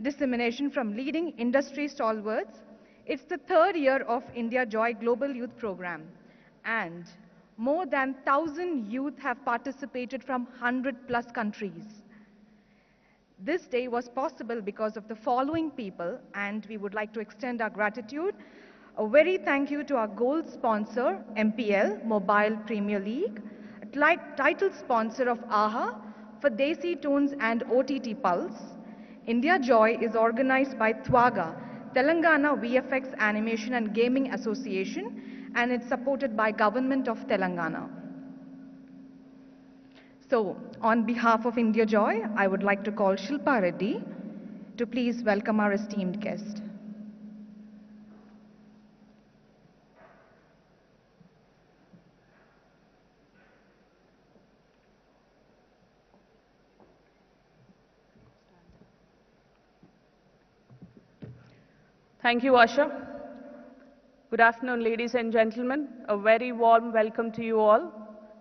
dissemination from leading industry stalwarts. It's the third year of India Joy Global Youth Program, and more than 1,000 youth have participated from 100+ countries. This day was possible because of the following people, and we would like to extend our gratitude. A very thank you to our gold sponsor, MPL, Mobile Premier League, title sponsor of AHA for Desi Tunes and OTT Pulse. India Joy is organized by TWAGA, Telangana VFX Animation and Gaming Association, and it's supported by Government of Telangana. So, on behalf of India Joy, I would like to call Shilpa Reddy to please welcome our esteemed guest. Thank you, Asha. Good afternoon, ladies and gentlemen. A very warm welcome to you all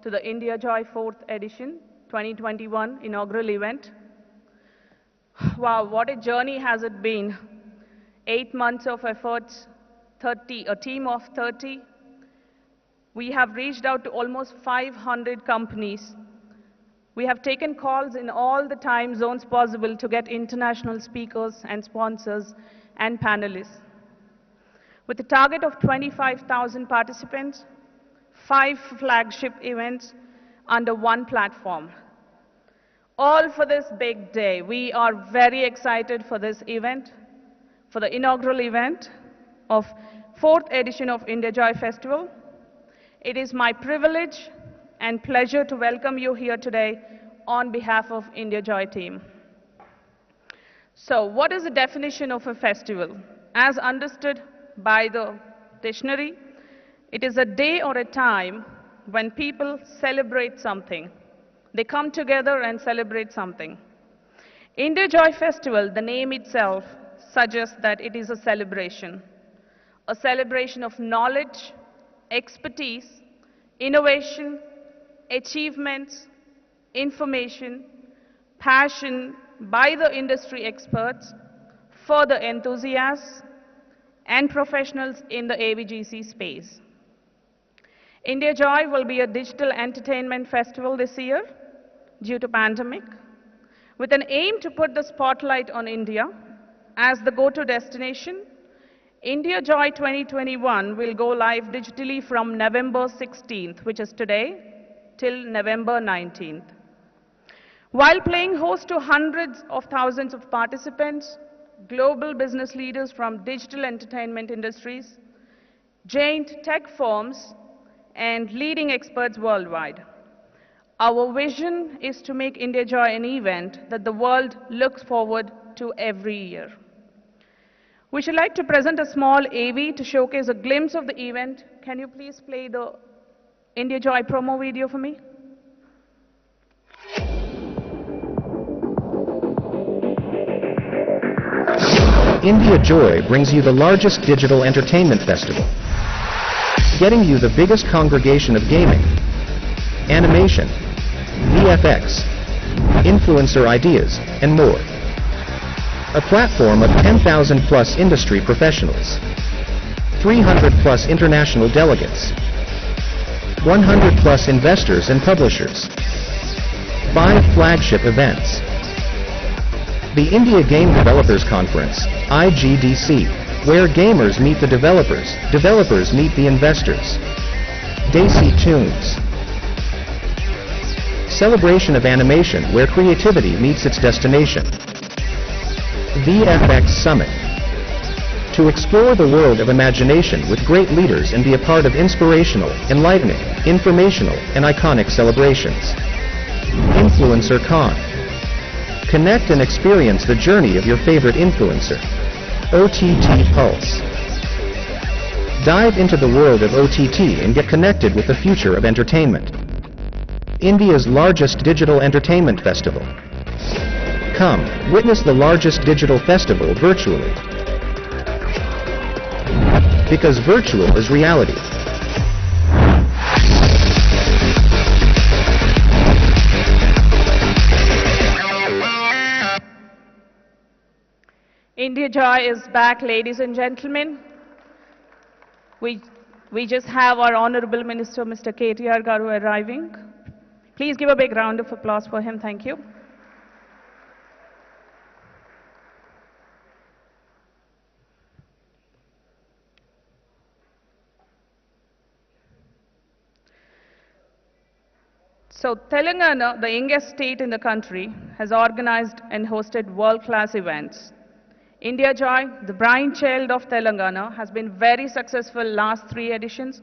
to the India Joy 4th edition 2021 inaugural event. Wow, what a journey has it been. 8 months of efforts, a team of 30. We have reached out to almost 500 companies. We have taken calls in all the time zones possible to get international speakers and sponsors and panelists. With a target of 25,000 participants, 5 flagship events under one platform. All for this big day. We are very excited for this event, for the inaugural event of 4th edition of India Joy Festival. It is my privilege and pleasure to welcome you here today on behalf of India Joy team. So, what is the definition of a festival? As understood by the dictionary, it is a day or a time when people celebrate something. They come together and celebrate something. India Joy Festival, the name itself suggests that it is a celebration of knowledge, expertise, innovation, achievements, information, passion by the industry experts for the enthusiasts and professionals in the AVGC space. India Joy will be a digital entertainment festival this year due to pandemic, with an aim to put the spotlight on India as the go-to destination. India Joy 2021 will go live digitally from November 16th, which is today, till November 19th. While playing host to hundreds of thousands of participants, global business leaders from digital entertainment industries, giant tech firms, and leading experts worldwide. Our vision is to make India Joy an event that the world looks forward to every year. We should like to present a small AV to showcase a glimpse of the event. Can you please play the India Joy promo video for me? India Joy brings you the largest digital entertainment festival, getting you the biggest congregation of gaming, animation, VFX, influencer ideas, and more. A platform of 10,000 plus industry professionals, 300 plus international delegates, 100 plus investors and publishers, 5 flagship events. The India Game Developers Conference, IGDC, where gamers meet the developers, developers meet the investors. Desi Tunes. Celebration of animation where creativity meets its destination. VFX Summit. To explore the world of imagination with great leaders and be a part of inspirational, enlightening, informational, and iconic celebrations. Influencer Con. Connect and experience the journey of your favorite influencer. OTT Pulse. Dive into the world of OTT and get connected with the future of entertainment. India's largest digital entertainment festival. Come, witness the largest digital festival virtually. Because virtual is reality. India Joy is back, ladies and gentlemen. We, we just have our Honorable Minister, Mr. KTR Garu, arriving. Please give a big round of applause for him. Thank you. So Telangana, the youngest state in the country, has organized and hosted world-class events. India Joy, the brainchild of Telangana, has been very successful last 3 editions,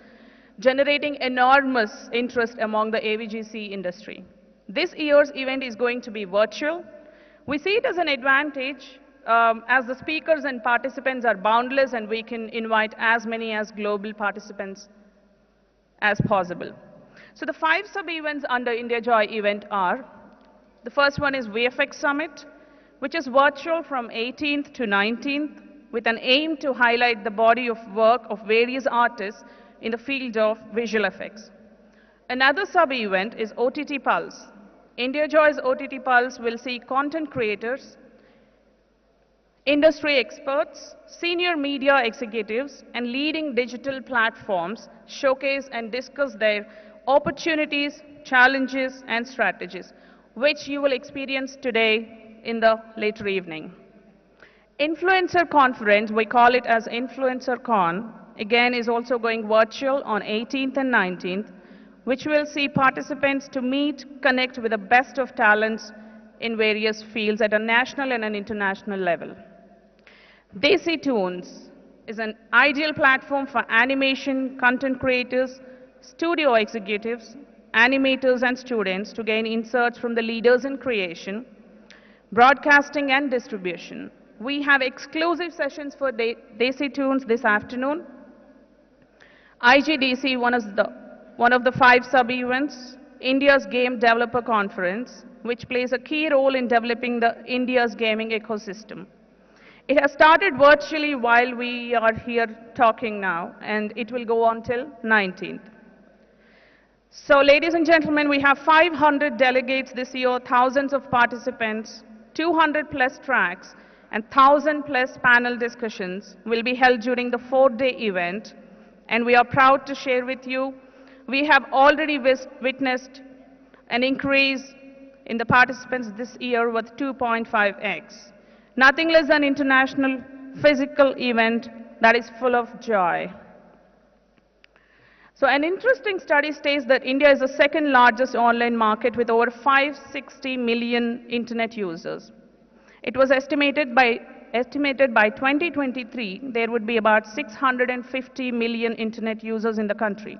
generating enormous interest among the AVGC industry. This year's event is going to be virtual. We see it as an advantage as the speakers and participants are boundless and we can invite as many as global participants as possible. So the 5 sub-events under India Joy event are, the first one is VFX Summit, which is virtual from 18th to 19th with an aim to highlight the body of work of various artists in the field of visual effects. Another sub-event is OTT Pulse. India Joy's OTT Pulse will see content creators, industry experts, senior media executives, and leading digital platforms showcase and discuss their opportunities, challenges, and strategies, which you will experience today in the later evening. Influencer Conference, we call it as Influencer Con, again is also going virtual on 18th and 19th, which will see participants to meet, connect with the best of talents in various fields at a national and an international level. Desi Tunes is an ideal platform for animation, content creators, studio executives, animators and students to gain insights from the leaders in creation, broadcasting and distribution. We have exclusive sessions for Desi Tunes this afternoon. IGDC, one of the 5 sub-events, India's Game Developer Conference, which plays a key role in developing India's gaming ecosystem. It has started virtually while we are here talking now, and it will go on till 19th. So, ladies and gentlemen, we have 500 delegates this year, thousands of participants, 200 plus tracks, and 1,000 plus panel discussions will be held during the 4-day event. And we are proud to share with you, we have already witnessed an increase in the participants this year with 2.5x. Nothing less than international physical event that is full of joy. So an interesting study states that India is the second largest online market with over 560 million internet users. It was estimated by 2023 there would be about 650 million internet users in the country.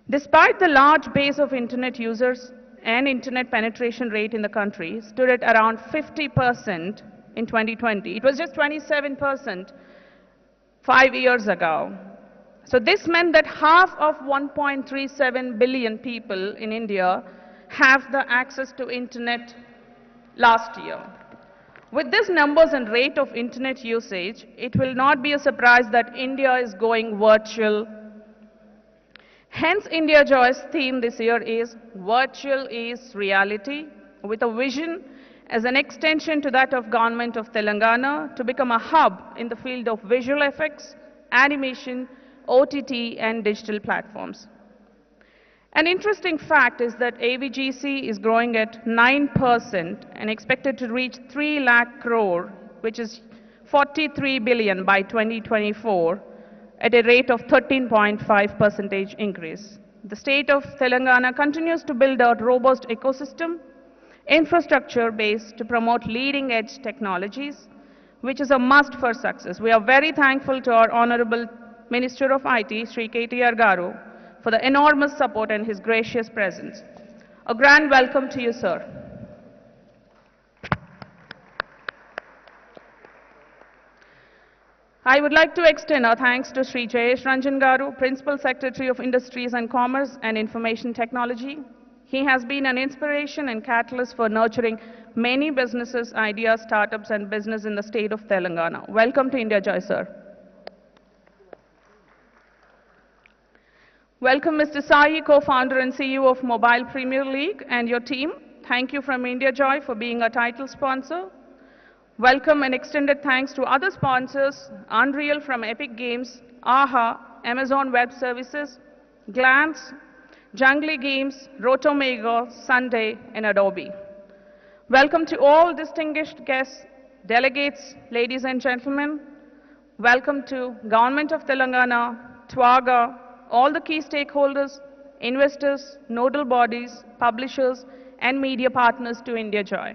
Despite the large base of internet users and internet penetration rate in the country stood at around 50% in 2020. It was just 27% 5 years ago. So this meant that half of 1.37 billion people in India have the access to internet last year. With these numbers and rate of internet usage, it will not be a surprise that India is going virtual. Hence, India Joy's theme this year is Virtual is Reality, with a vision as an extension to that of Government of Telangana to become a hub in the field of visual effects, animation, OTT and digital platforms. An interesting fact is that AVGC is growing at 9% and expected to reach 3 lakh crore, which is 43 billion by 2024 at a rate of 13.5% increase. The state of Telangana continues to build a robust ecosystem, infrastructure base to promote leading edge technologies, which is a must for success. We are very thankful to our Honorable Minister of IT, Sri KTR Garu, for the enormous support and his gracious presence. A grand welcome to you, sir. I would like to extend our thanks to Sri Jayesh Ranjan Garu, Principal Secretary of Industries and Commerce and Information Technology. He has been an inspiration and catalyst for nurturing many businesses, ideas, startups, and business in the state of Telangana. Welcome to India Joy, sir. Welcome, Mr. Sai, co-founder and CEO of Mobile Premier League, and your team. Thank you from India Joy for being a title sponsor. Welcome and extended thanks to other sponsors, Unreal from Epic Games, AHA, Amazon Web Services, Glance, Jungly Games, Rotomega, Sunday, and Adobe. Welcome to all distinguished guests, delegates, ladies and gentlemen. Welcome to Government of Telangana, TWAGA, all the key stakeholders, investors, nodal bodies, publishers, and media partners to India Joy.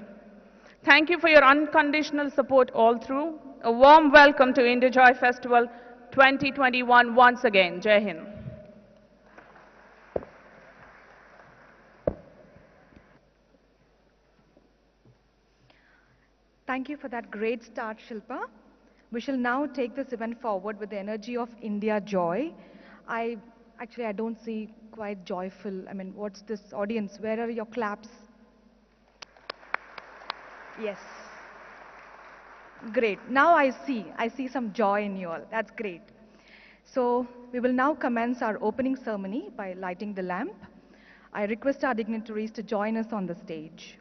Thank you for your unconditional support all through. A warm welcome to India Joy Festival 2021 once again. Jai Hind. Thank you for that great start, Shilpa. We shall now take this event forward with the energy of India Joy. I don't see quite joyful. I mean, what's this audience? Where are your claps? Yes. Great. Now I see some joy in you all. That's great. So we will now commence our opening ceremony by lighting the lamp. I request our dignitaries to join us on the stage.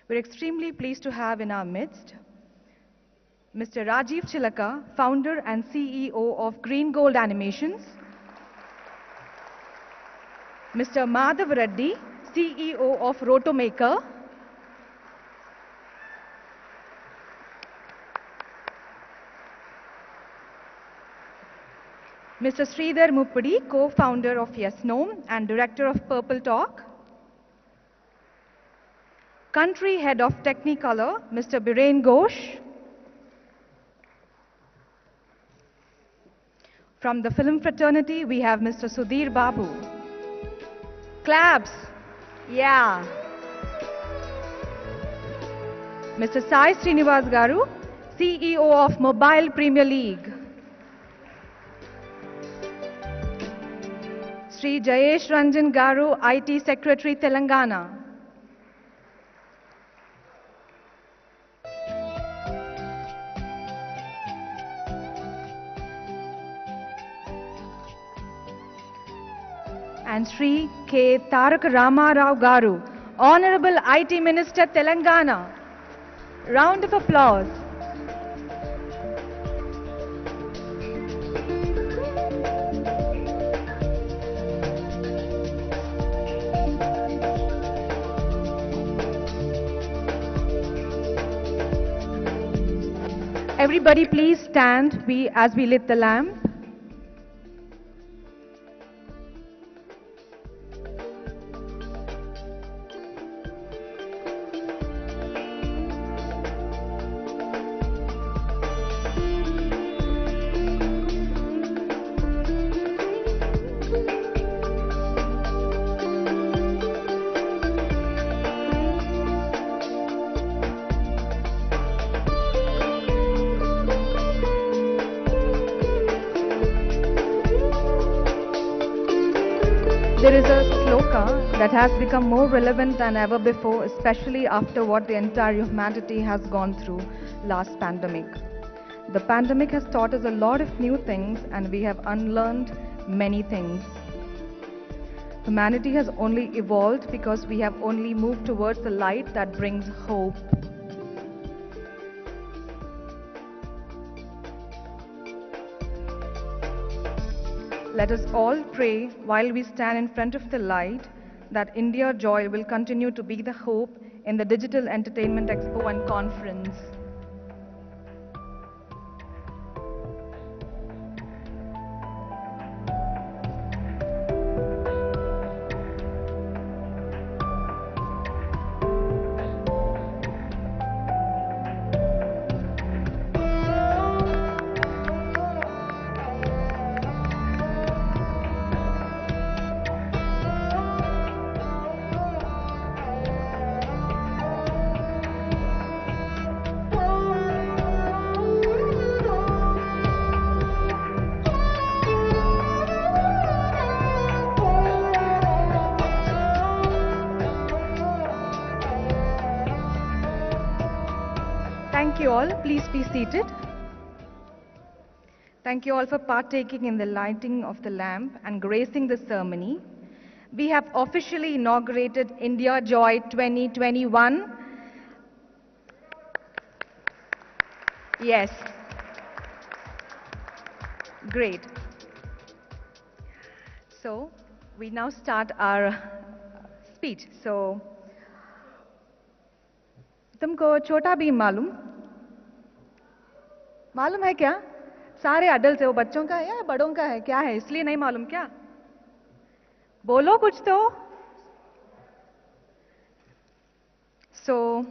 We're extremely pleased to have in our midst Mr. Rajiv Chilaka, founder and CEO of Green Gold Animations, Mr. Madhav Reddy, CEO of Rotomaker, Mr. Sridhar Muppadi, co-founder of Yes No and director of Purple Talk, Country Head of Technicolor, Mr. Biren Ghosh, from the film fraternity, we have Mr. Sudhir Babu. Claps. Yeah. Mr. Sai Srinivas Garu, CEO of Mobile Premier League. Sri Jayesh Ranjan Garu, IT Secretary, Telangana. And Sri K. Tarak Rama Rao Garu, Honorable IT Minister, Telangana. Round of applause. Everybody please stand as we lit the lamp. There is a sloka that has become more relevant than ever before, especially after what the entire humanity has gone through last pandemic. The pandemic has taught us a lot of new things and we have unlearned many things. Humanity has only evolved because we have only moved towards the light that brings hope. Let us all pray while we stand in front of the light that India Joy will continue to be the hope in the Digital Entertainment Expo and Conference. Thank you all. Please be seated. Thank you all for partaking in the lighting of the lamp and gracing the ceremony. We have officially inaugurated India Joy 2021. Yes, great. So we now start our speech. So तुमको छोटा भीम मालूम मालूम है क्या? सारे adult है, वो बच्चों का है या बड़ों का है, क्या है, इसलिए नहीं मालूम क्या? बोलो कुछ तो. So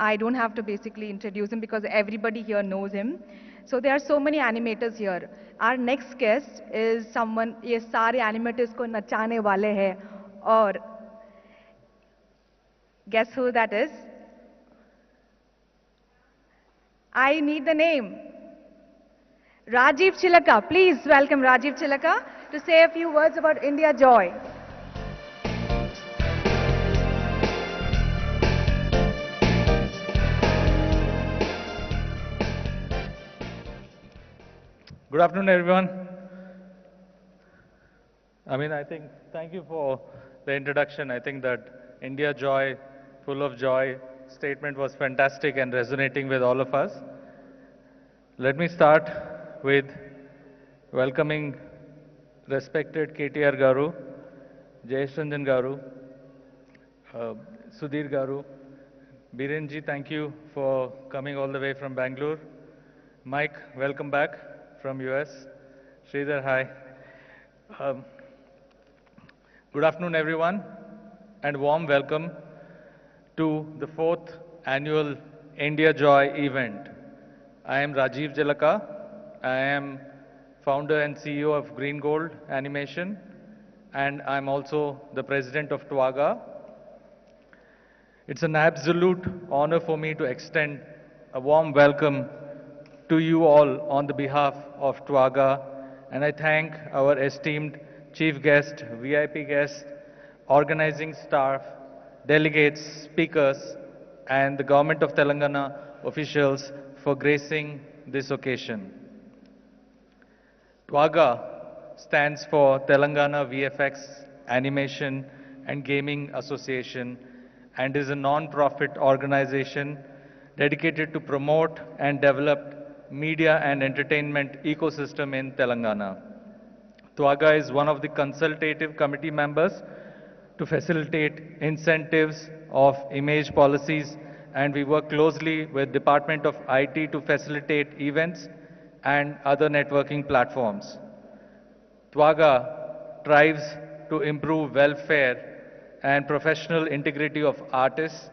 I don't have to basically introduce him because everybody here knows him. So there are so many animators here. Our next guest is someone, ये सारे animators को नचाने वाले हैं और guess who that is? I need the name. Rajiv Chilaka. Please welcome Rajiv Chilaka to say a few words about India Joy. Good afternoon, everyone. I think, thank you for the introduction. I think that India Joy, full of joy statement was fantastic and resonating with all of us. Let me start with welcoming respected KTR Garu, Jayesh Ranjan Garu, Sudhir Garu. Birenji, thank you for coming all the way from Bangalore. Mike, welcome back from US. Sridhar, hi. Good afternoon, everyone, and warm welcome to the 4th annual India Joy event. I am Rajiv Jalaka. I am founder and CEO of Green Gold Animation, and I'm also the president of Twaga. It's an absolute honor for me to extend a warm welcome to you all on the behalf of Twaga, and I thank our esteemed chief guest, VIP guests, organizing staff, delegates, speakers, and the government of Telangana officials for gracing this occasion. Twaga stands for Telangana VFX Animation and Gaming Association and is a non-profit organization dedicated to promote and develop media and entertainment ecosystem in Telangana. Twaga is one of the consultative committee members to facilitate incentives of image policies, and we work closely with Department of IT to facilitate events and other networking platforms. Twaga strives to improve welfare and professional integrity of artists,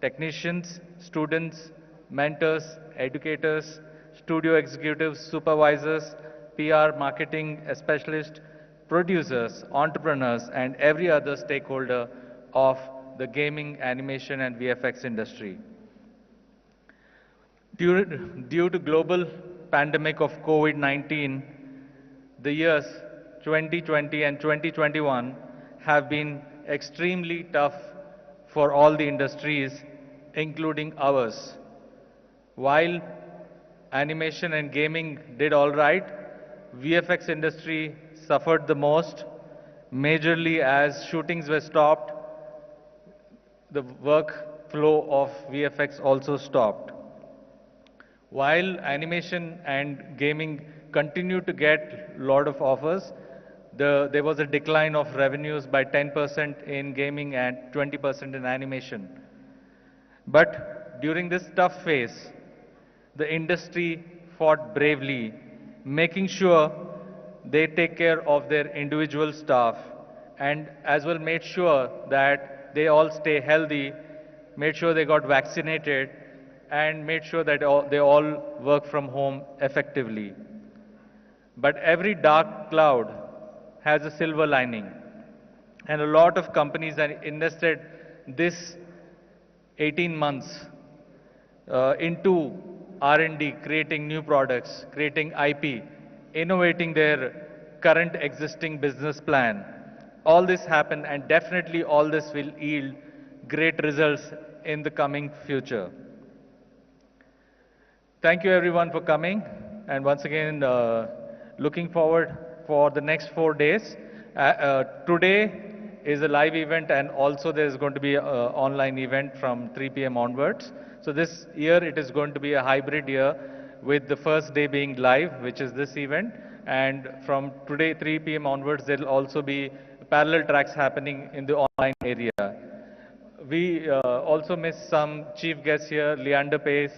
technicians, students, mentors, educators, studio executives, supervisors, PR, marketing specialists, producers, entrepreneurs, and every other stakeholder of the gaming, animation, and VFX industry. Due to global pandemic of COVID-19, the years 2020 and 2021 have been extremely tough for all the industries, including ours. While animation and gaming did all right, VFX industry suffered the most, majorly as shootings were stopped, the workflow of VFX also stopped. While animation and gaming continued to get a lot of offers, there was a decline of revenues by 10% in gaming and 20% in animation. But during this tough phase, the industry fought bravely, making sure they take care of their individual staff and as well made sure that they all stay healthy, made sure they got vaccinated, and made sure that they all work from home effectively. But every dark cloud has a silver lining. And a lot of companies have invested this 18 months into R&D, creating new products, creating IP, innovating their current existing business plan. All this happened, and definitely all this will yield great results in the coming future. Thank you everyone for coming, and once again, looking forward for the next 4 days. Today is a live event, and also there is going to be an online event from 3 p.m. onwards. So this year it is going to be a hybrid year. with the first day being live, which is this event. And from today 3 p.m. onwards, there will also be parallel tracks happening in the online area. We also miss some chief guests here, Leander Pace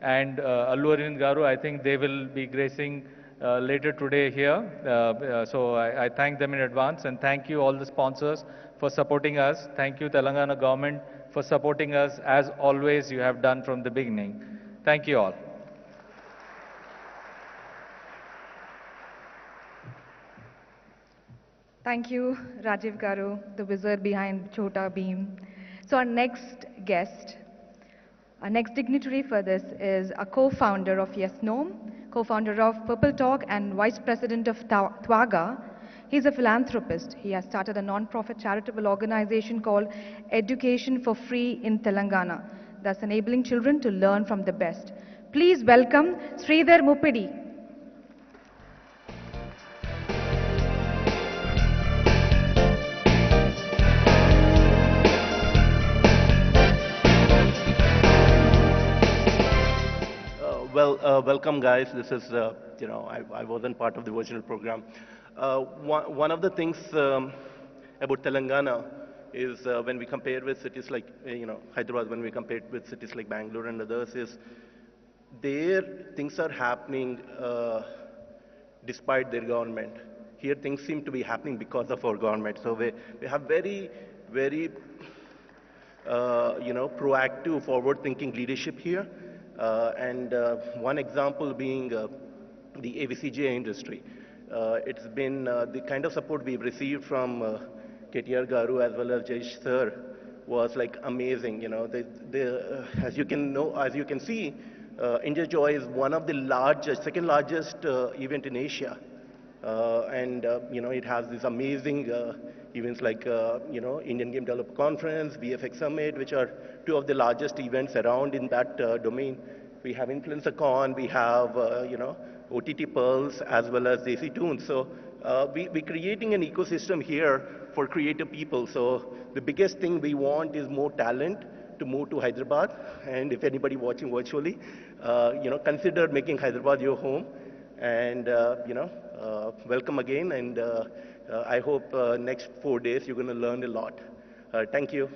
and Allu Arvind Garu. I think they will be gracing later today here. So I thank them in advance, and thank you all the sponsors for supporting us. Thank you Telangana government for supporting us as always you have done from the beginning. Thank you all. Thank you, Rajiv Garu, the wizard behind Chota Beam. So our next guest, our next dignitary for this is a co-founder of Yes Nom, co-founder of Purple Talk and vice president of Twaga. He's a philanthropist. He has started a non-profit charitable organization called Education for Free in Telangana, thus enabling children to learn from the best. Please welcome Sridhar Muppidi. Welcome guys. This is, I wasn't part of the original program. One of the things about Telangana is when we compare with cities like, Hyderabad, when we compare with cities like Bangalore and others, is there things are happening despite their government. Here things seem to be happening because of our government. So we have very, very, proactive, forward-thinking leadership here. One example being the AVCJ industry. It's been the kind of support we've received from KTR Garu as well as Jayesh sir was like amazing. As you can see, India Joy is one of the second largest event in Asia. It has these amazing events like, Indian Game Developer Conference, VFX Summit, which are two of the largest events around in that domain. We have InfluencerCon, we have, OTT Pearls, as well as Desi Tunes. So we're creating an ecosystem here for creative people. So the biggest thing we want is more talent to move to Hyderabad. And if anybody watching virtually, consider making Hyderabad your home. And, welcome again. And I hope next 4 days you're going to learn a lot. Thank you.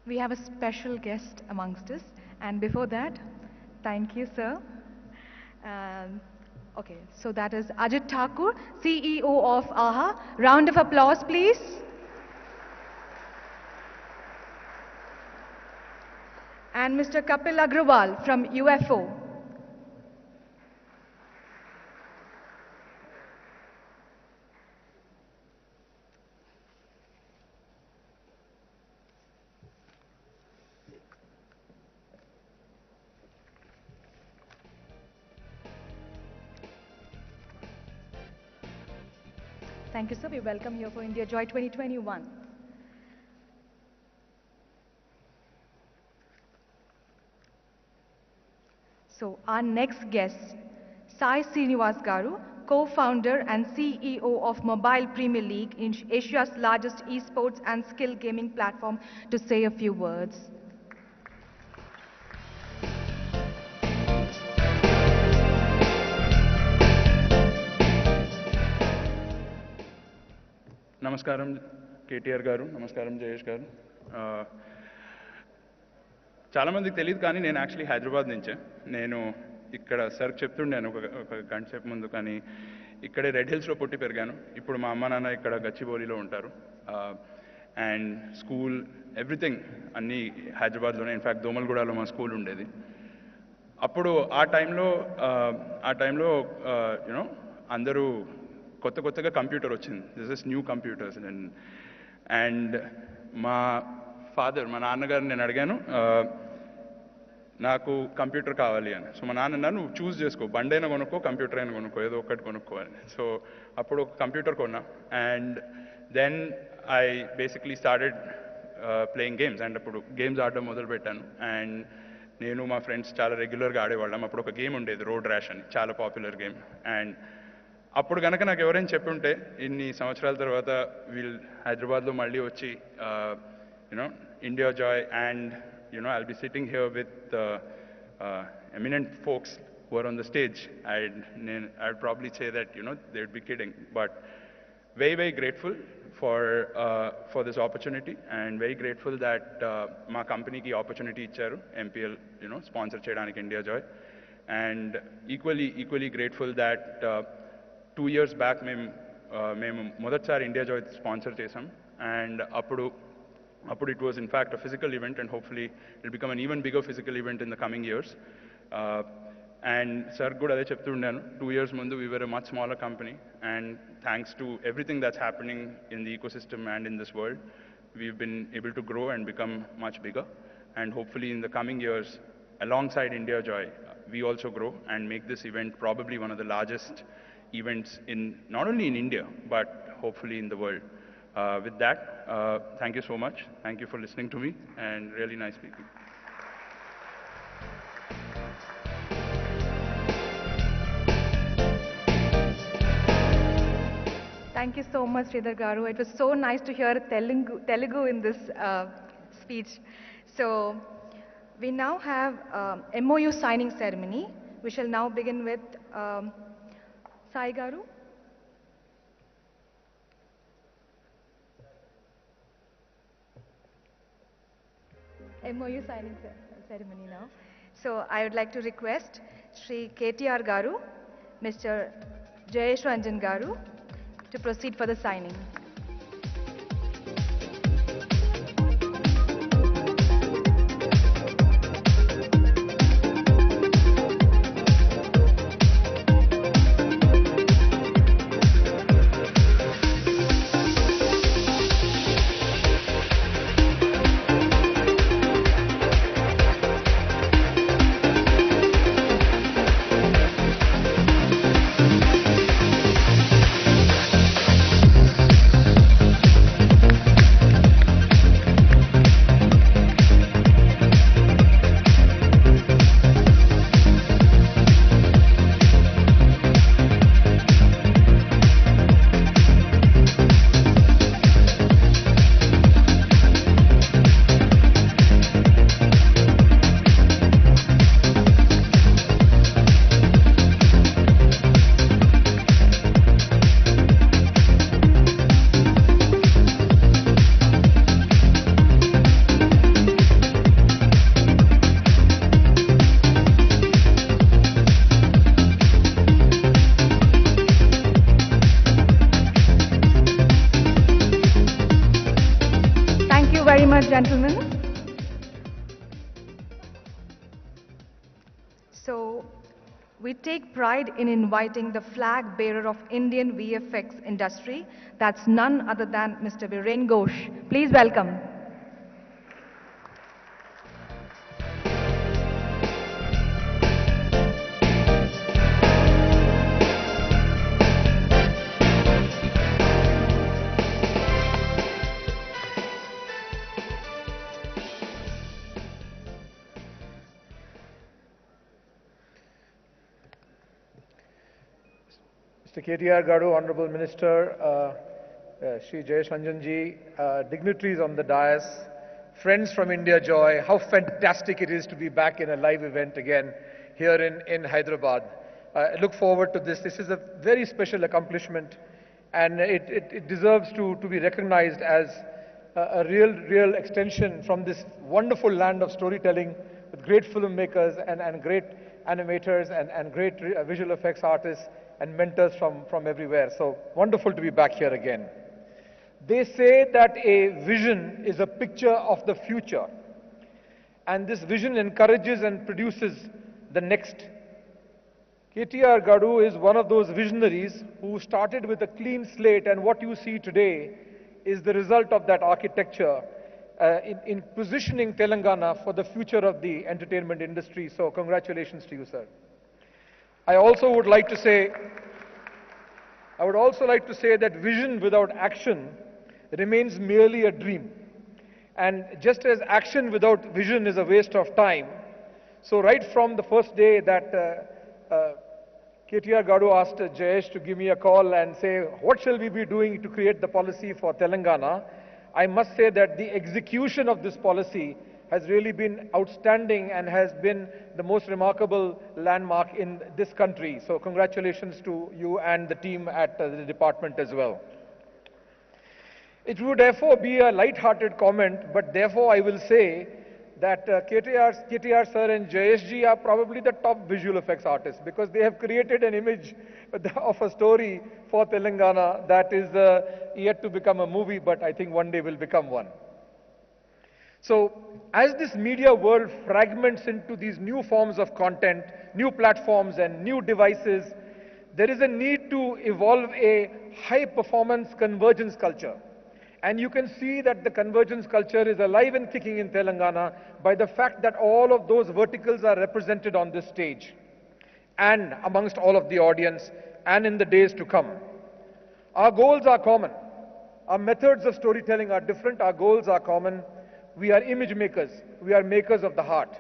We have a special guest amongst us. And before that, thank you, sir. Okay, so that is Ajit Thakur, CEO of AHA. Round of applause, please. And Mr. Kapil Agrawal from UFO. Thank you, sir. We welcome you for India Joy 2021. So our next guest, Sai Srinivas Garu, co-founder and CEO of Mobile Premier League, Asia's largest esports and skill gaming platform, to say a few words. నమస్కారం కేటీఆర్ గారు, నమస్కారం జయేష్ గారు. చాలామందికి తెలియదు కానీ నేను actually Hyderabad నుంచే. నేను ఇక్కడ సార్ చెప్తుండాను ఒక గంట సేపు ముందు, కానీ ఇక్కడే రెడ్ హిల్స్లో పుట్టి పెరిగాను. ఇప్పుడు మా అమ్మ నాన్న ఇక్కడ గచ్చిబౌలిలో ఉంటారు. అండ్ స్కూల్ ఎవ్రీథింగ్ అన్నీ హైదరాబాద్లోనే. ఇన్ఫ్యాక్ట్ దోమల్గూడలో మా స్కూల్ ఉండేది. అప్పుడు ఆ టైంలో యూనో అందరూ కొత్తగా కంప్యూటర్ వచ్చింది. This is new computers. And మా నాన్నగారిని నేను అడిగాను నాకు కంప్యూటర్ కావాలి అని. సో మా నాన్న అన్నారు, నువ్వు చూస్ చేసుకో, బండైనా కొనుక్కో, కంప్యూటర్ అయినా కొనుక్కో, ఏదో ఒకటి కొనుక్కో అని. సో అప్పుడు ఒక కంప్యూటర్ కొన్నా. And then I basically started playing games. And అప్పుడు గేమ్స్ ఆడడం మొదలుపెట్టాను. అండ్ నేను మా ఫ్రెండ్స్ చాలా రెగ్యులర్గా ఆడేవాళ్ళం. అప్పుడు ఒక గేమ్ ఉండేది రోడ్ ర్యాష్ అని, చాలా పాపులర్ గేమ్. అండ్ అప్పుడు కనుక నాకు ఎవరైనా చెప్పుంటే ఇన్ని సంవత్సరాల తర్వాత వీళ్ళు హైదరాబాద్లో మళ్ళీ వచ్చి you know India Joy and I'll be sitting here with eminent folks who are on the stage, I'd probably say that they'd be kidding. But very, very grateful for this opportunity, and very grateful that my company ki opportunity icharu, MPL sponsor cheyadaniki India Joy. And equally grateful that 2 years back మేము మొదటిసారి India Joy sponsor చేసాం. And అప్పుడు it was in fact a physical event, and hopefully it will become an even bigger physical event in the coming years. And sir good ade cheptunnaanu, 2 years mundu we were a much smaller company, and thanks to everything that's happening in the ecosystem and in this world, we've been able to grow and become much bigger. And hopefully in the coming years, alongside India Joy, we also grow and make this event probably one of the largest events in not only in India but hopefully in the world. With that, thank you so much. Thank you for listening to me, and really nice speaking. Thank you so much, Sridhar Garu. It was so nice to hear Telugu in this speech. So, we now have MOU signing ceremony. We shall now begin with Sai Garu. MOU signing ceremony now. So I would like to request Shri KTR Garu, Mr. Jayesh Ranjan Garu to proceed for the signing. Gentlemen. So, we take pride in inviting the flag bearer of Indian VFX industry. That's none other than Mr. Viren Ghosh. Please welcome. Mr. KTR Garu, Honorable Minister, Shri Jayesh Ranjan ji, dignitaries on the dais, friends from India Joy, how fantastic it is to be back in a live event again here in Hyderabad. I look forward to this. This is a very special accomplishment, and it deserves to be recognized as a real extension from this wonderful land of storytelling with great filmmakers and great animators and great visual effects artists and mentors from everywhere. So wonderful to be back here again. They say that a vision is a picture of the future, and this vision encourages and produces the next. KTR Garu is one of those visionaries who started with a clean slate, and what you see today is the result of that architecture in positioning Telangana for the future of the entertainment industry. So congratulations to you, sir. I would also like to say that vision without action remains merely a dream. And just as action without vision is a waste of time, so right from the first day that KTR Gadu asked Jayesh to give me a call and say, what shall we be doing to create the policy for Telangana? I must say that the execution of this policy has really been outstanding and has been the most remarkable landmark in this country. So congratulations to you and the team at the department as well. It would therefore be a light-hearted comment, but therefore I will say that KTR sir and Jayesh ji are probably the top visual effects artists because they have created an image of a story for Telangana that is yet to become a movie, but I think one day will become one. So as this media world fragments into these new forms of content, new platforms and new devices, there is a need to evolve a high-performance convergence culture. And you can see that the convergence culture is alive and kicking in Telangana by the fact that all of those verticals are represented on this stage and amongst all of the audience and in the days to come. Our goals are common. Our methods of storytelling are different. Our goals are common. We are image makers. We are makers of the heart.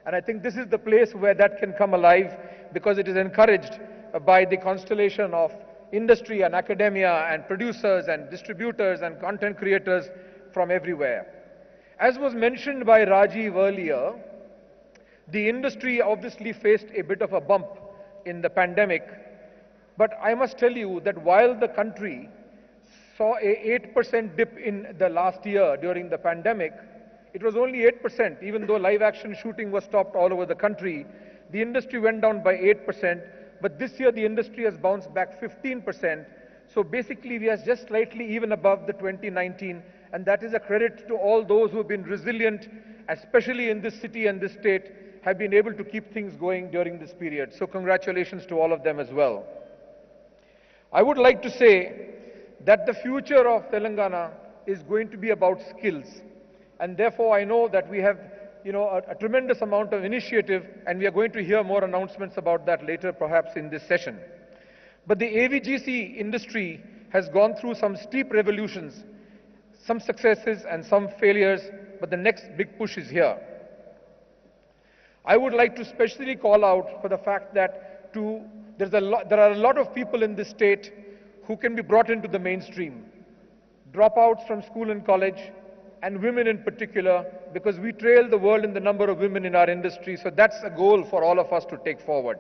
And I think this is the place where that can come alive because it is encouraged by the constellation of industry and academia and producers and distributors and content creators from everywhere. As was mentioned by Rajiv earlier, the industry obviously faced a bit of a bump in the pandemic, but I must tell you that while the country saw a 8% dip in the last year during the pandemic, it was only 8%, even though live action shooting was stopped all over the country. The industry went down by 8%. But this year, the industry has bounced back 15%. So basically, we are just slightly even above the 2019. And that is a credit to all those who have been resilient, especially in this city and this state, have been able to keep things going during this period. So congratulations to all of them as well. I would like to say that the future of Telangana is going to be about skills. And therefore, I know that we have a tremendous amount of initiative, and we are going to hear more announcements about that later, perhaps in this session. But the AVGC industry has gone through some steep revolutions, some successes and some failures, but the next big push is here. I would like to specially call out for the fact that there are a lot of people in this state who can be brought into the mainstream. Dropouts from school and college, and women in particular, because we trail the world in the number of women in our industry, so that's a goal for all of us to take forward.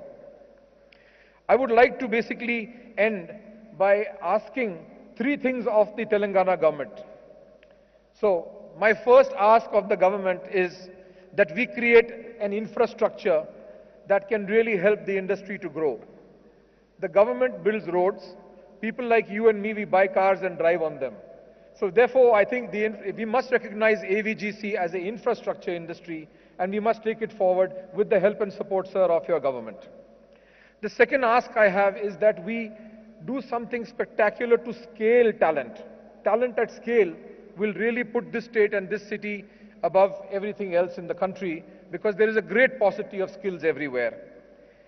I would like to basically end by asking three things of the Telangana government. So, my first ask of the government is that we create an infrastructure that can really help the industry to grow. The government builds roads. People like you and me, we buy cars and drive on them. So therefore, I think we must recognize AVGC as an infrastructure industry, and we must take it forward with the help and support, sir, of your government. The second ask I have is that we do something spectacular to scale talent. Talent at scale will really put this state and this city above everything else in the country because there is a great paucity of skills everywhere.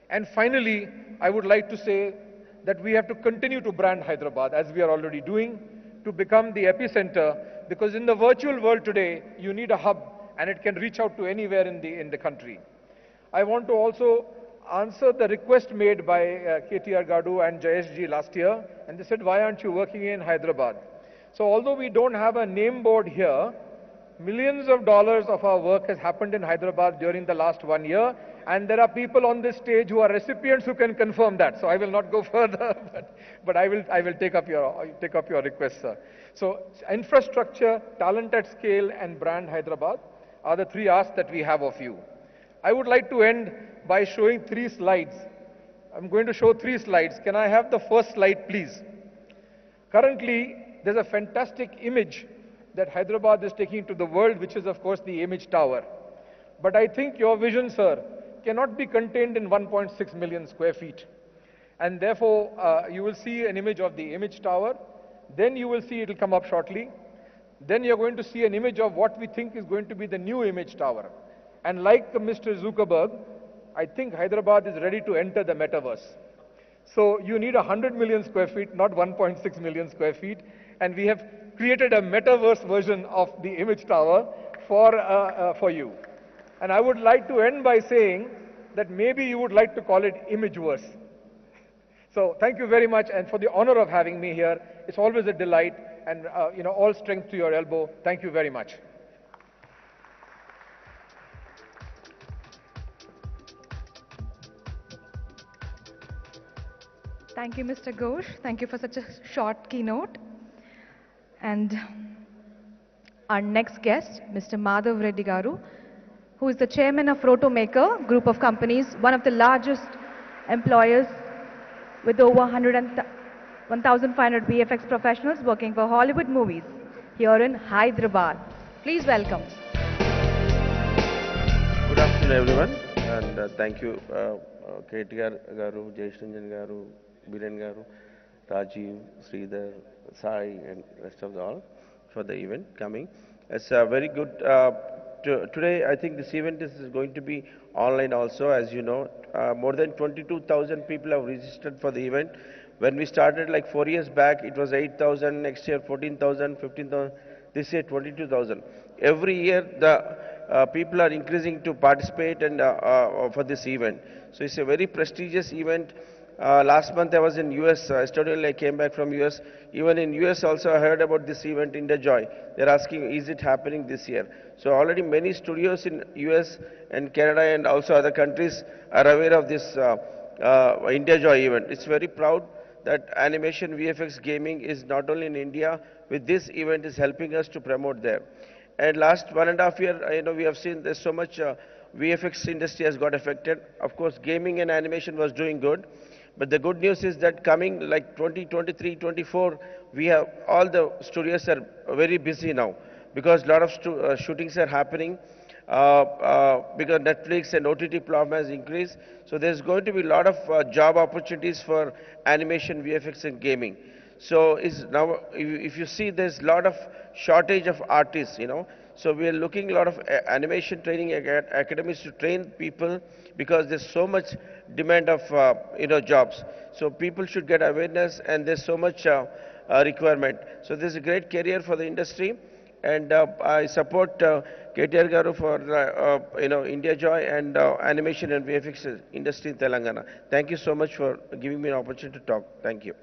And finally, I would like to say that we have to continue to brand Hyderabad, as we are already doing, to become the epicenter, because in the virtual world today, you need a hub and it can reach out to anywhere in the country. I want to also answer the request made by KTR Gadu and Jayesh ji last year, and they said, why aren't you working in Hyderabad? So although we don't have a name board here, millions of dollars of our work has happened in Hyderabad during the last 1 year, and there are people on this stage who are recipients who can confirm that. So I will not go further, but I will take up your request, sir. So infrastructure, talent at scale, and brand Hyderabad are the three asks that we have of you. I would like to end by showing 3 slides. I'm going to show 3 slides. Can I have the first slide, please? Currently, there's a fantastic image that Hyderabad is taking to the world, which is, of course, the image tower. But I think your vision, sir, cannot be contained in 1.6 million square feet. And therefore, you will see an image of the image tower. Then you will see it will come up shortly. Then you're going to see an image of what we think is going to be the new image tower. And like Mr. Zuckerberg, I think Hyderabad is ready to enter the metaverse. So you need 100 million square feet, not 1.6 million square feet. And we have created a metaverse version of the image tower for you. And I would like to end by saying that maybe you would like to call it Imageverse. So thank you very much, and for the honor of having me here. It's always a delight, and all strength to your elbow. Thank you very much. Thank you, Mr. Ghosh. Thank you for such a short keynote. And our next guest, Mr. Madhav Reddy Garu, who is the chairman of Rotomaker Group of Companies, one of the largest employers with over 1,500 VFX professionals working for Hollywood movies here in Hyderabad. Please welcome. Good afternoon, everyone, and thank you, KTR Garu, Jayesh Ranjan Garu, Biren Garu, Rajiv, Sridhar, Sai, and rest of all for the event coming. It's very good. Today, I think this event is going to be online also, as you know. More than 22,000 people have registered for the event. When we started like 4 years back, it was 8,000, next year 14,000, 15,000, this year 22,000. Every year, the people are increasing to participate and for this event. So it's a very prestigious event. Last month I was in US, yesterday I came back from US. Even in US also I heard about this event, India Joy. They're asking, is it happening this year? So already many studios in US and Canada and also other countries are aware of this India Joy event. It's very proud that animation VFX gaming is not only in India, with this event is helping us to promote there. And last 1.5 years, we have seen there's so much VFX industry has got affected. Of course, gaming and animation was doing good. But the good news is that coming like 2023, 24, we have all the studios are very busy now because a lot of shootings are happening because Netflix and OTT platform has increased. So there's going to be a lot of job opportunities for animation, VFX, and gaming. So now, if you see, there's a lot of shortage of artists, So we are looking a lot of animation training academies to train people because there's so much demand of jobs. So people should get awareness, and there's so much requirement. So there's a great career for the industry, and I support KTR Garu for India Joy and animation and VFX industry in Telangana. Thank you so much for giving me an opportunity to talk. Thank you.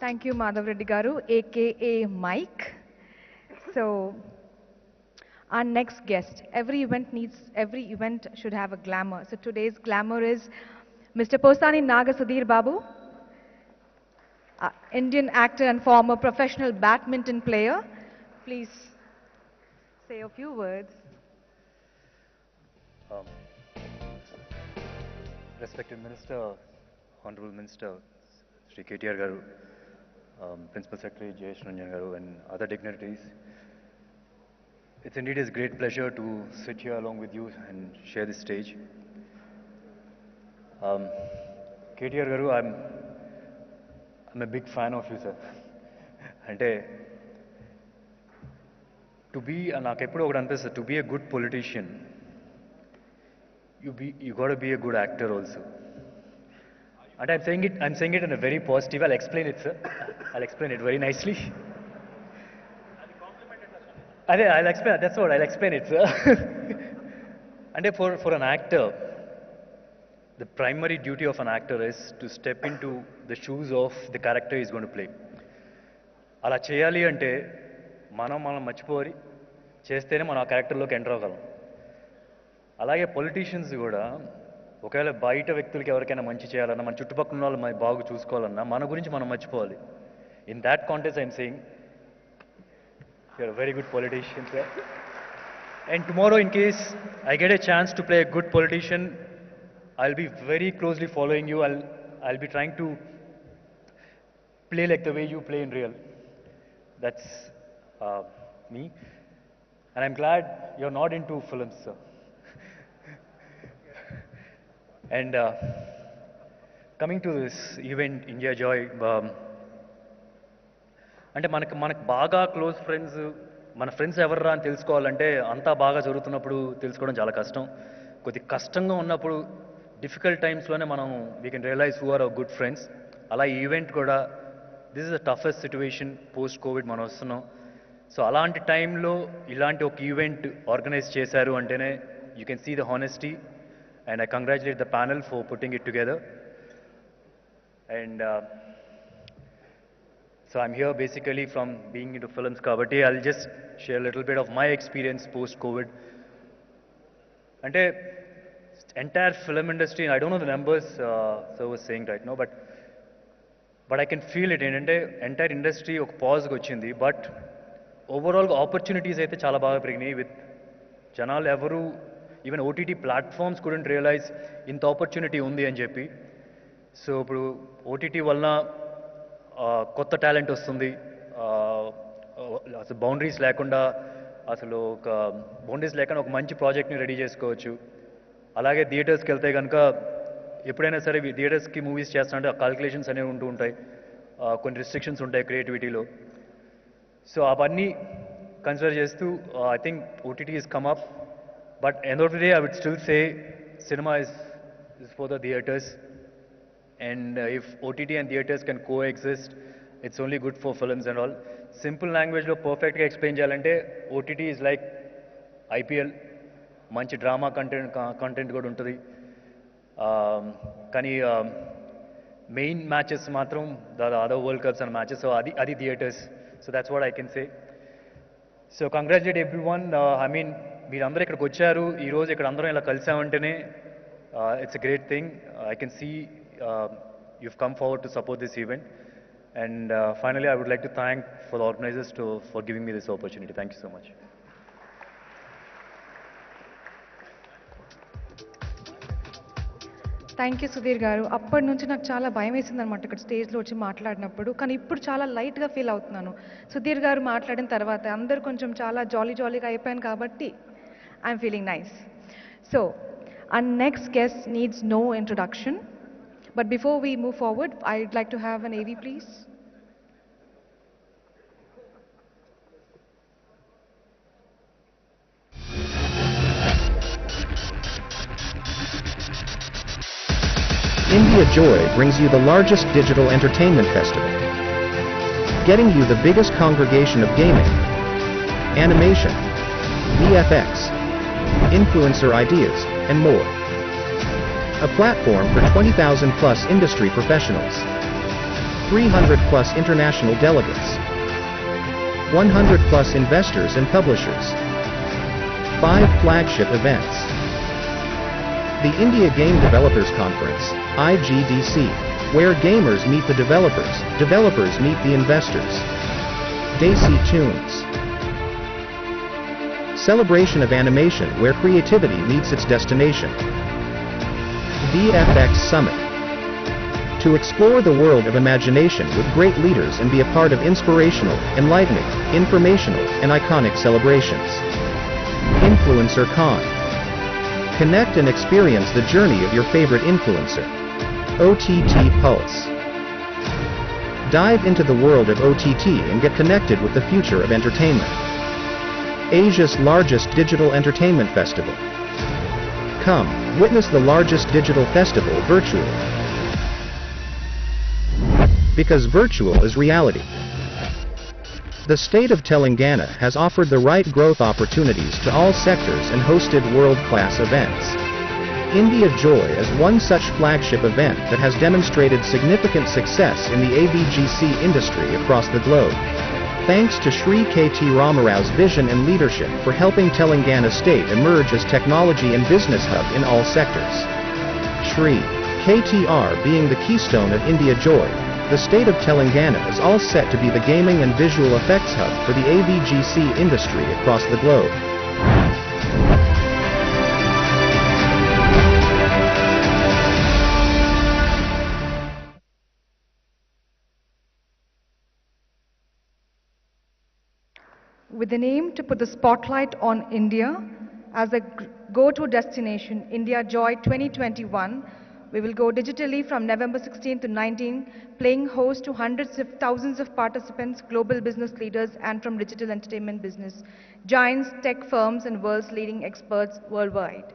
Thank you, Madhav Reddy Garu, aka Mike. So, our next guest. Every event should have a glamour. So today's glamour is Mr. Posani Naga Sudhir Babu, Indian actor and former professional badminton player. Please say a few words. Respected Minister, Honorable Minister, Sri KTR Garu, Principal Secretary Jayesh Ranjan Garu, and other dignitaries. It's indeed a great pleasure to sit here along with you and share this stage. KTR Garu, I'm a big fan of you, sir. Ante to be a good politician, you got to be a good actor also. And I'm saying it in a very positive. I'll explain it, sir. I'll explain it very nicely. I'll explain. That's what I'll explain it, sir. And for an actor, the primary duty of an actor is to step into the shoes of the character he's going to play. అలా చేయాలి అంటే మనం మర్చిపోయి చేస్తేనే మనం ఆ క్యారెక్టర్లోకి enter అవ్వగలం. అలాగే politicians కూడా ఒకవేళ బయట వ్యక్తులకి ఎవరికైనా మంచి చేయాలన్నా, మన చుట్టుపక్కల ఉన్న వాళ్ళు బాగా చూసుకోవాలన్నా మన గురించి మనం మర్చిపోవాలి. In that context I'm saying you're a very good politician, sir. And tomorrow, in case I get a chance to play a good politician, I'll be very closely following you. I'll be trying to play like the way you play in real. That's me. And I'm glad you're not into films, sir. And coming to this event, India Joy, అంటే మనకు బాగా close friends, మన friends ఎవర్రా అని తెలుసుకోవాలంటే అంతా బాగా జరుగుతున్నప్పుడు తెలుసుకోవడం చాలా కష్టం. కొద్ది కష్టంగా ఉన్నప్పుడు డిఫికల్ట్ టైమ్స్లోనే మనం we can realise who are our good friends. అలా ఈ ఈవెంట్ కూడా this is the toughest situation post covid మనం వస్తున్నాం. సో అలాంటి టైంలో ఇలాంటి ఒక ఈవెంట్ ఆర్గనైజ్ చేశారు అంటేనే you can see the honesty and I congratulate the panel for putting it together. And so I'm here basically from being into films kabatti I'll just share a little bit of my experience post COVID. Ante entire film industry, I don't know the numbers so was saying right now, but I can feel it ఏంటంటే entire industry ఒక పాజ్కి వచ్చింది. But ఓవరాల్గా opportunities అయితే చాలా బాగా పెరిగినాయి. With జనాలు ఎవరు even OTT platforms couldn't realise ఇంత ఆపర్చునిటీ ఉంది అని చెప్పి. సో ఇప్పుడు ఓటీటీ వలన కొత్త టాలెంట్ వస్తుంది. అసలు బౌండరీస్ లేకుండా ఒక మంచి ప్రాజెక్ట్ని రెడీ చేసుకోవచ్చు. అలాగే థియేటర్స్కి వెళ్తే కనుక ఎప్పుడైనా సరే థియేటర్స్కి మూవీస్ చేస్తానంటే ఆ కాల్కులేషన్స్ అనేవి ఉంటూ ఉంటాయి, కొన్ని రిస్ట్రిక్షన్స్ ఉంటాయి క్రియేటివిటీలో. సో అవన్నీ కన్సిడర్ చేస్తూ I think OTT is come up. But end of the day I would still say cinema is for the theatres. And if OTT and theatres can coexist, it's only good for films and all. Simple language lo perfect ga explain cheyalante OTT is like IPL, manchi drama content kuda untadi. Kani main matches matram the other world cups and matches, so adi theatres. So that's what I can say. So congratulate everyone. I mean meer andaru ikkadiki vacharu ee roju ikkada andaram ila kalisavantene it's a great thing. I can see you've come forward to support this event. And finally, I would like to thank for the organizers for giving me this opportunity. Thank you so much. Thank you Sudheer గారు. అప్పటి నుంచి నాకు చాలా భయం వేసింది అనమాట ఇక్కడ స్టేజ్లో వచ్చి మాట్లాడినప్పుడు, కానీ ఇప్పుడు చాలా లైట్గా ఫీల్ అవుతున్నాను. సుధీర్ గారు మాట్లాడిన తర్వాత అందరూ కొంచెం చాలా జాలీగా అయిపోయాను కాబట్టి I'm feeling nice. So our next guest needs no introduction. But before we move forward, I'd like to have an AV, please. India Joy brings you the largest digital entertainment festival, getting you the biggest congregation of gaming, animation, VFX, influencer ideas, and more. A platform for 20,000 plus industry professionals, 300 plus international delegates, 100 plus investors and publishers, 5 flagship events. The India Game Developers Conference, IGDC, where gamers meet the developers, developers meet the investors. Desi Tunes. Celebration of animation where creativity meets its destination. VFX Summit. To explore the world of imagination with great leaders and be a part of inspirational, enlightening, informational, and iconic celebrations. Influencer Con. Connect and experience the journey of your favorite influencer. OTT Pulse. Dive into the world of OTT and get connected with the future of entertainment. Asia's largest digital entertainment festival. Come, witness the largest digital festival virtually. Because virtual is reality. The state of Telangana has offered the right growth opportunities to all sectors and hosted world-class events. India Joy is one such flagship event that has demonstrated significant success in the AVGC industry across the globe. Thanks to Shri KT Ramarao's vision and leadership for helping Telangana state emerge as technology and business hub in all sectors. Shri KTR being the keystone of India Joy, the state of Telangana is all set to be the gaming and visual effects hub for the AVGC industry across the globe. With an aim to put the spotlight on India as a go-to destination, India Joy 2021 We will go digitally from November 16 to 19, playing host to hundreds of thousands of participants, global business leaders, and from digital entertainment business, giants, tech firms, and world's leading experts worldwide.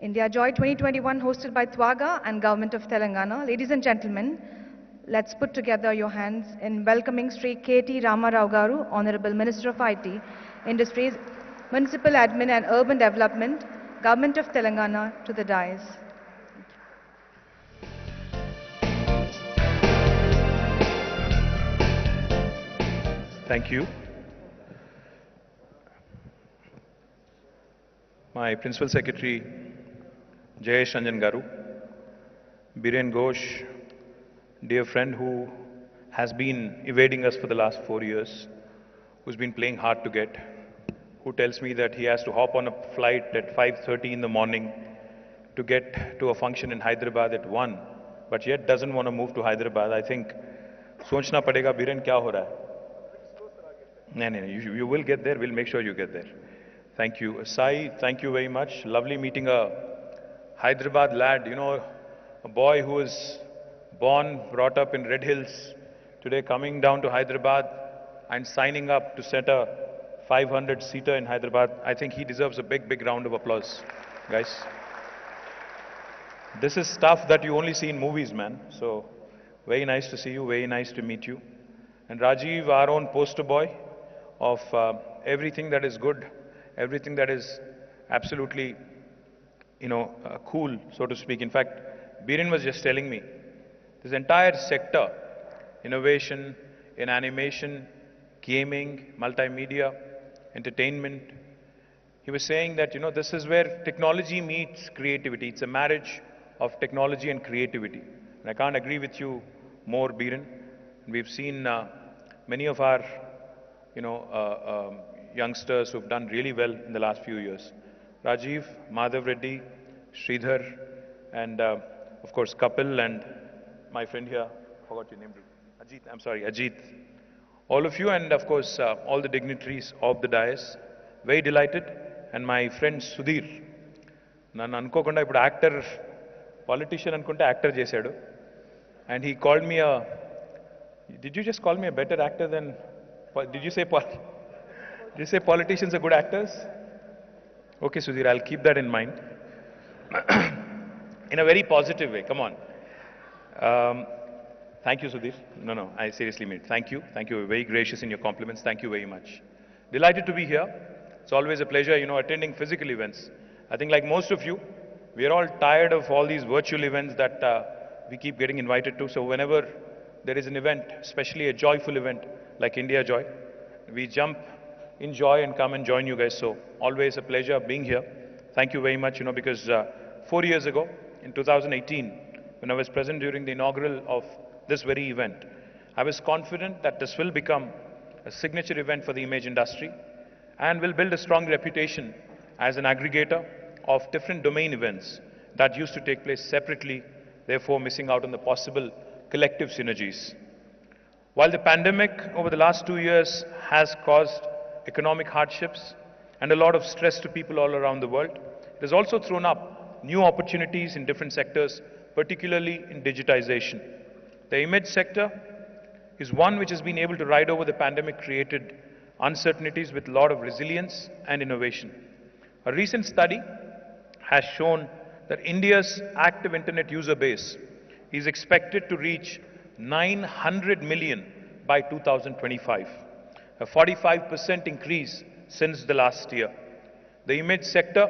India Joy 2021, hosted by Twaga and Government of Telangana. Ladies and gentlemen, let's put together your hands in welcoming Sri KT Ramarao Garu, Honorable Minister of IT, Industries, Municipal Admin and Urban Development, Government of Telangana, to the dais. Thank you. My Principal Secretary, Jayesh Ranjan Garu, Biren Ghosh, dear friend who has been evading us for the last 4 years, who's been playing hard to get, who tells me that he has to hop on a flight at 5:30 in the morning to get to a function in Hyderabad at 1, but yet doesn't want to move to Hyderabad. I think, sochna padega, Biren, kya ho raha hai? No, you will get there. We'll make sure you get there. Thank you. Sai, thank you very much. Lovely meeting a Hyderabad lad, you know, a boy who was born, brought up in Red Hills, today coming down to Hyderabad and signing up to set a 500-seater in Hyderabad. I think he deserves a big, big round of applause, guys. This is stuff that you only see in movies, man. So, very nice to see you, very nice to meet you. And Rajiv, our own poster boy of everything that is good, everything that is absolutely, cool, so to speak. In fact, Biren was just telling me, this entire sector, innovation, in animation, gaming, multimedia, entertainment, he was saying that, this is where technology meets creativity. It's a marriage of technology and creativity. And I can't agree with you more, Biren. We've seen many of our, youngsters who've done really well in the last few years. Rajiv, Madhav Reddy, Sridhar, and of course Kapil and my friend here, forgot your name, Ajit. All of you and of course all the dignitaries of the dais, very delighted. And my friend Sudhir, nanu anukokonda ippudu actor, politician anukunte actor chesadu. And he called me did you just call me a better actor than, did you say politicians are good actors? Okay, Sudhir, I'll keep that in mind. In a very positive way, come on. Thank you, Sudhir. No, I seriously mean it. Thank you. Thank you. Very gracious in your compliments. Thank you very much. Delighted to be here. It's always a pleasure, attending physical events. I think like most of you, we are all tired of all these virtual events that we keep getting invited to. So whenever there is an event, especially a joyful event like India Joy, we jump in joy and come and join you guys. So always a pleasure being here. Thank you very much, because 4 years ago, in 2018, when I was present during the inaugural of this very event, I was confident that this will become a signature event for the image industry and will build a strong reputation as an aggregator of different domain events that used to take place separately, therefore missing out on the possible collective synergies. While the pandemic over the last 2 years has caused economic hardships and a lot of stress to people all around the world, it has also thrown up new opportunities in different sectors, particularly in digitization. The image sector is one which has been able to ride over the pandemic-created uncertainties with a lot of resilience and innovation. A recent study has shown that India's active internet user base is expected to reach 900 million by 2025, a 45% increase since the last year. The image sector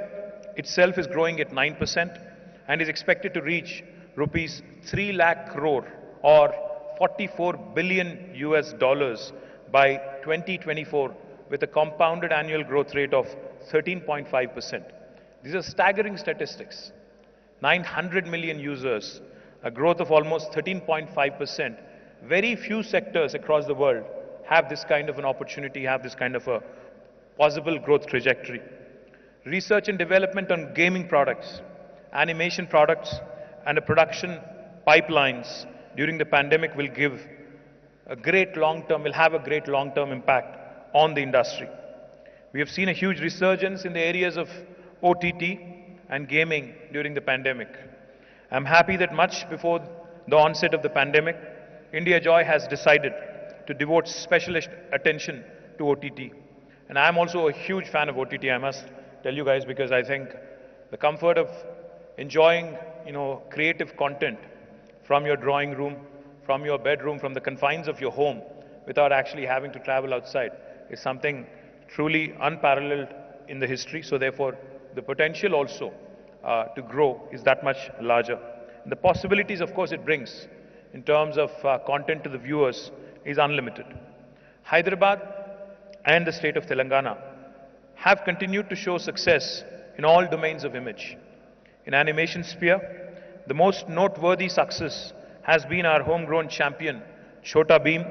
itself is growing at 9% and is expected to reach rupees 3 lakh crore or 44 billion US dollars by 2024 with a compounded annual growth rate of 13.5%. These are staggering statistics. 900 million users, a growth of almost 13.5%. Very few sectors across the world have this kind of an opportunity, have this kind of a possible growth trajectory. Research and development on gaming products, animation products, and the production pipelines during the pandemic will have a great long-term impact on the industry. We have seen a huge resurgence in the areas of OTT and gaming during the pandemic. I'm happy that much before the onset of the pandemic, India Joy has decided to devote special attention to OTT. And I'm also a huge fan of OTT, I must tell you guys, because I think the comfort of enjoying, creative content from your drawing room, from your bedroom, from the confines of your home, without actually having to travel outside, is something truly unparalleled in the history. So therefore, the potential also to grow is that much larger. And the possibilities, of course, it brings in terms of content to the viewers is unlimited. Hyderabad and the state of Telangana have continued to show success in all domains of image. In animation sphere, the most noteworthy success has been our homegrown champion, Chhota Bheem,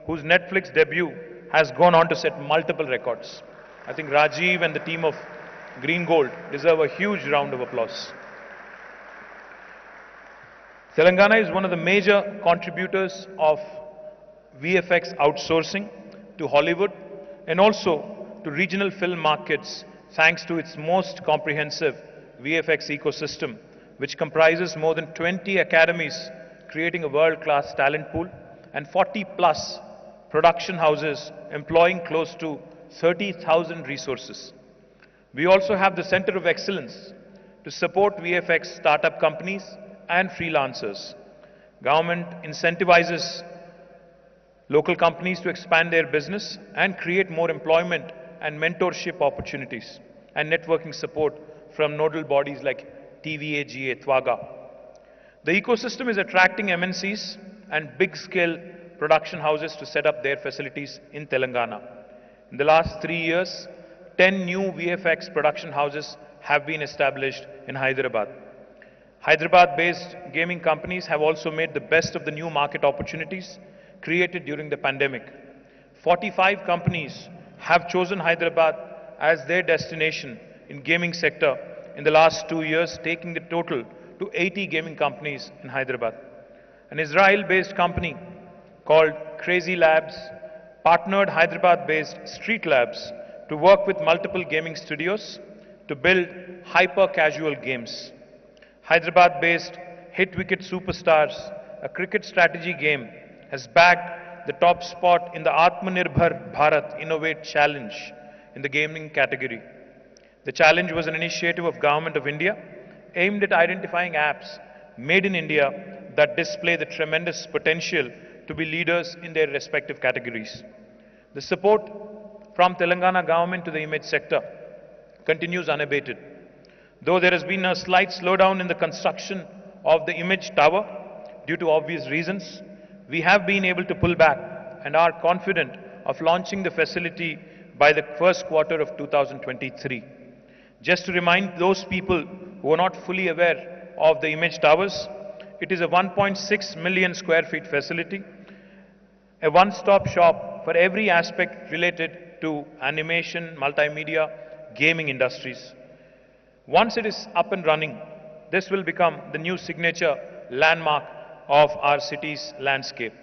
whose Netflix debut has gone on to set multiple records. I think Rajiv and the team of Green Gold deserve a huge round of applause. Telangana is one of the major contributors of VFX outsourcing to Hollywood and also to regional film markets thanks to its most comprehensive VFX ecosystem, which comprises more than 20 academies creating a world-class talent pool and 40+ production houses employing close to 30,000 resources. We also have the Center of Excellence to support VFX startup companies and freelancers. Government incentivizes local companies to expand their business and create more employment and mentorship opportunities and networking support from nodal bodies like TVAGA, TWAGA. The ecosystem is attracting MNCs and big-scale production houses to set up their facilities in Telangana. In the last 3 years, 10 new VFX production houses have been established in Hyderabad. Hyderabad-based gaming companies have also made the best of the new market opportunities created during the pandemic. 45 companies have chosen Hyderabad as their destination in gaming sector in the last 2 years, taking the total to 80 gaming companies in Hyderabad. An Israel-based company called Crazy Labs partnered Hyderabad-based Street Labs to work with multiple gaming studios to build hyper-casual games. Hyderabad-based Hit Wicket Superstars, a cricket strategy game, has bagged the top spot in the Atmanirbhar Bharat Innovate Challenge in the gaming category. The challenge was an initiative of Government of India aimed at identifying apps made in India that display the tremendous potential to be leaders in their respective categories. The support from Telangana government to the image sector continues unabated. Though there has been a slight slowdown in the construction of the image tower due to obvious reasons, we have been able to pull back and are confident of launching the facility by the first quarter of 2023. Just to remind those people who are not fully aware of the image towers, it is a 1.6 million square feet facility, a one-stop shop for every aspect related to animation, multimedia, gaming industries. Once it is up and running, this will become the new signature landmark of our city's landscape.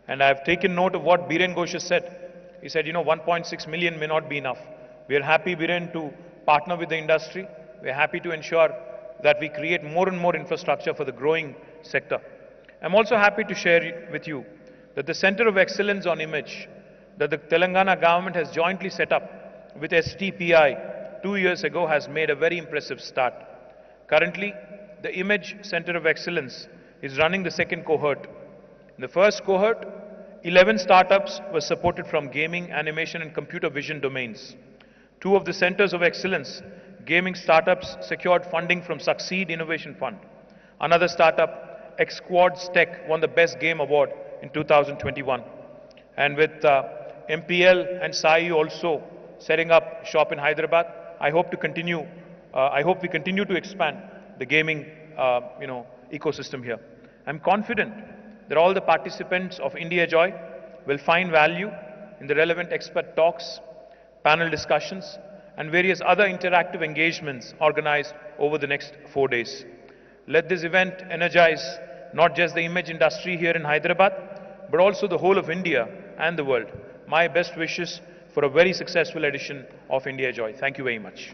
And I have taken note of what Biren Ghosh has said. He said, 1.6 million may not be enough. We are happy, Biren, to partner with the industry. We are happy to ensure that we create more and more infrastructure for the growing sector. I'm also happy to share with you that the Center of Excellence on Image that the Telangana government has jointly set up with STPI 2 years ago has made a very impressive start. Currently, the Image Center of Excellence is running the second cohort. In the first cohort, 11 startups were supported from gaming, animation and computer vision domains. 2 of the centers of excellence, gaming startups, secured funding from Succeed Innovation Fund. Another startup, Xquads Tech, won the Best Game Award in 2021. And with MPL and SAI also setting up shop in Hyderabad, I hope we continue to expand the gaming ecosystem here. I'm confident that all the participants of India Joy will find value in the relevant expert talks, panel discussions, and various other interactive engagements organized over the next 4 days. Let this event energize not just the image industry here in Hyderabad, but also the whole of India and the world. My best wishes for a very successful edition of India Joy. Thank you very much.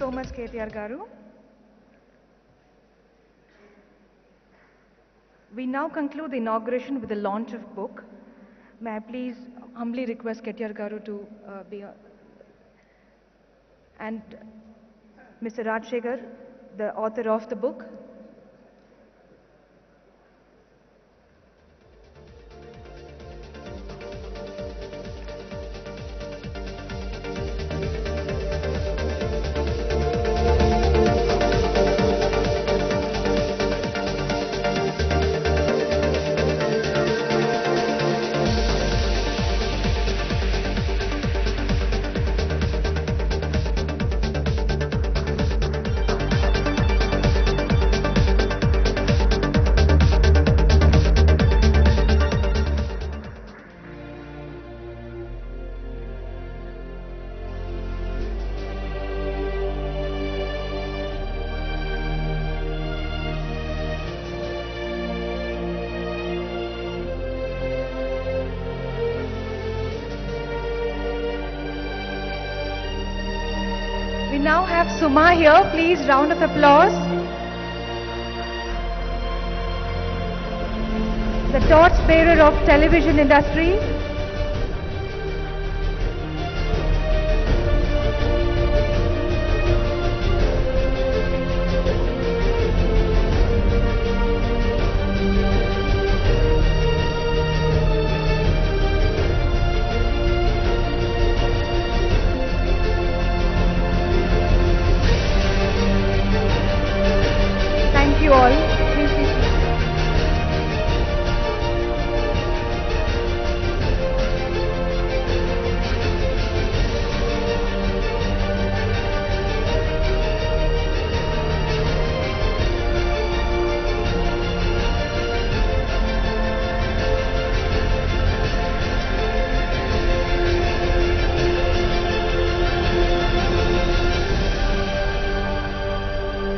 so much, KTR Garu. We now conclude the inauguration with the launch of book. May I please humbly request KTR Garu to be and Mr. Rajshekhar, the author of the book. We now have Suma here. Please, round of applause. The torchbearer of television industry. Thank you all. Please be seated.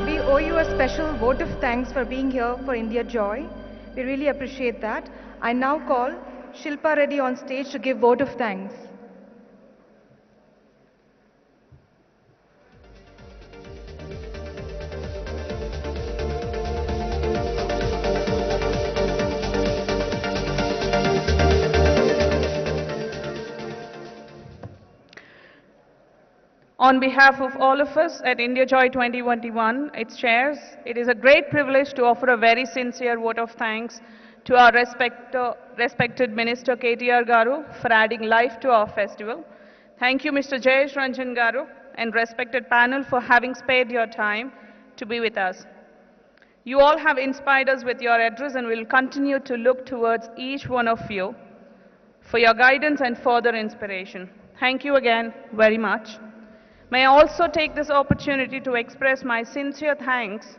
We owe you a special vote of thanks for being here for India Joy. We really appreciate that. I now call Shilpa Reddy on stage to give vote of thanks. On behalf of all of us at India Joy 2021, its chairs, it is a great privilege to offer a very sincere vote of thanks to our respected Minister KTR Garu for adding life to our festival. Thank you, Mr. Jayesh Ranjan Garu, and respected panel for having spared your time to be with us. You all have inspired us with your address and will continue to look towards each one of you for your guidance and further inspiration. Thank you again very much. May I also take this opportunity to express my sincere thanks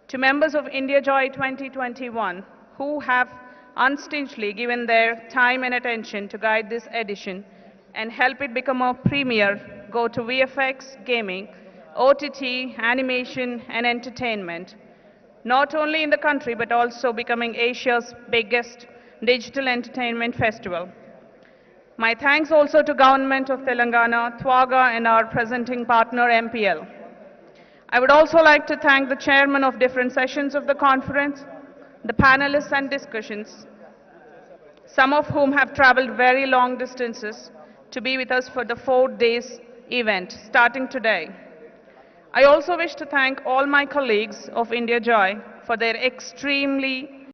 to members of India Joy 2021 who have unstintingly given their time and attention to guide this edition and help it become a premier go-to VFX, gaming, OTT, animation and entertainment, not only in the country but also becoming Asia's biggest digital entertainment festival. My thanks also to Government of Telangana, Twaga and our presenting partner MPL. I would also like to thank the chairman of different sessions of the conference, the panelists and discussions, some of whom have traveled very long distances to be with us for the 4 days event starting today. I also wish to thank all my colleagues of India Joy for their extremely